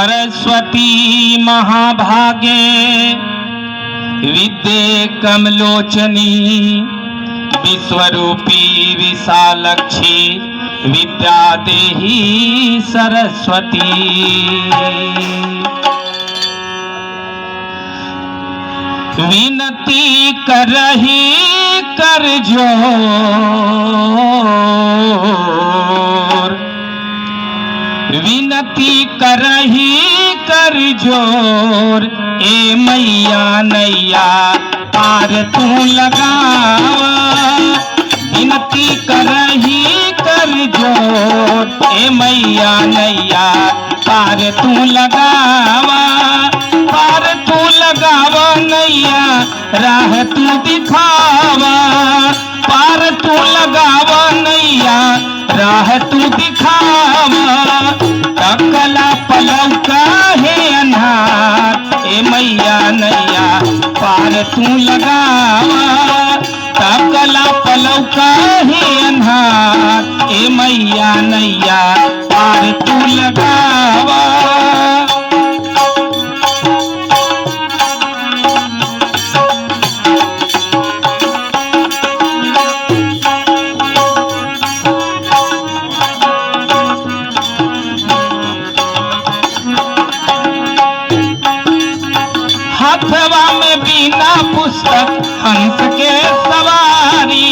सरस्वती महाभागे विद्ये कमलोचनी विश्वरूपी विशालक्षी विद्या देहि सरस्वती। विनती करही कर जोर, विनती करही कर जोर, ए मैया नैया पार तू लगावा। विनती करही कर जोर, ए मैया नैया पार तू लगावा। पार तू लगावा नैया राह तू दिखावा। पार तू लगावा नैया राह तू दिखावा। तकला पलौका है अन्हार, ए मैया नैया पार तू लगावा। तकला पलौका है अन्हार, ए मैया नैया पार तू लगावा। हाथवा में बिना पुस्तक हंस के सवारी।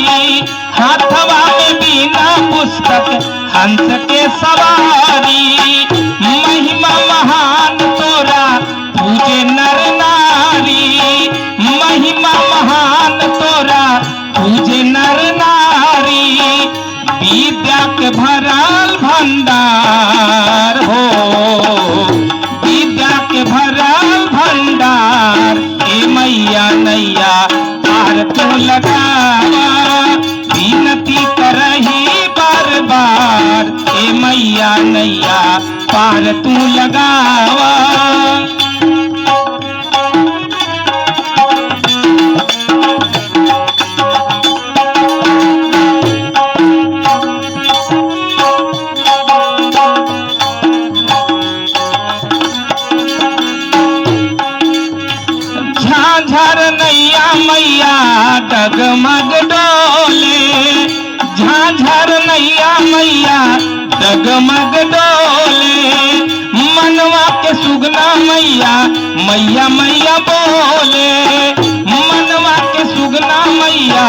हाथवा में बिना पुस्तक हंस के सवारी। महिमा महान तोरा पूजे नर नारी। महिमा महान तोरा पूजे नर नारी। विद्या के भरल भंडार हो, विद्या के भरल भंडार, ए मैया नैया पार तू लगावा। विनती करही बार बार, ए मैया नैया पार तू लगावा। झांझर नैया मैया डगमग डोले। झांझर नैया मैया डगमग डोले। मनवा के सुगना मैया मैया मैया बोले। मनवा के सुगना मैया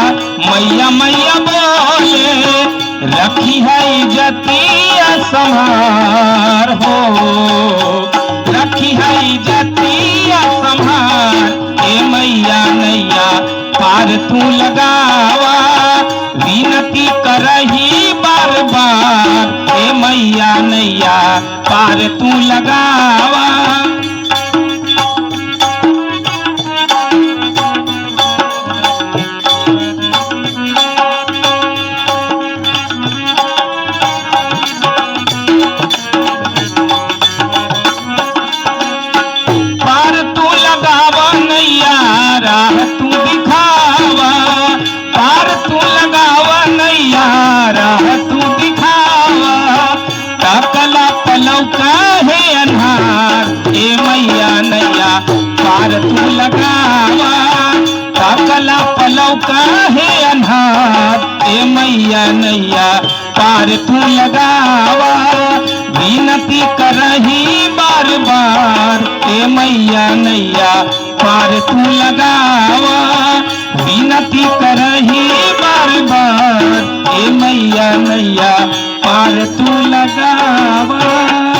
मैया मैया बोले। रखी है इज्जतिया संभार हो, रखी है इज्जतिया संभार, ए मैया नैया पार तू लगावा। विनती करही बार बार, ए मैया नैया पार तू लगावा। पार तू लगावा नैया राह तू दिखावा। पार तू लगावा नैया राह तू दिखावा। तकला पलौका है अन्हार, ए मैया नैया पार तू लगावा। तकला पलौका है अन्हार, ए मैया नैया पार तू लगावा। विनती करही बार बार, ए मैया नैया पार तू लगावा। विनती करही बार बार, ए मैया नैया पार तू लगावा।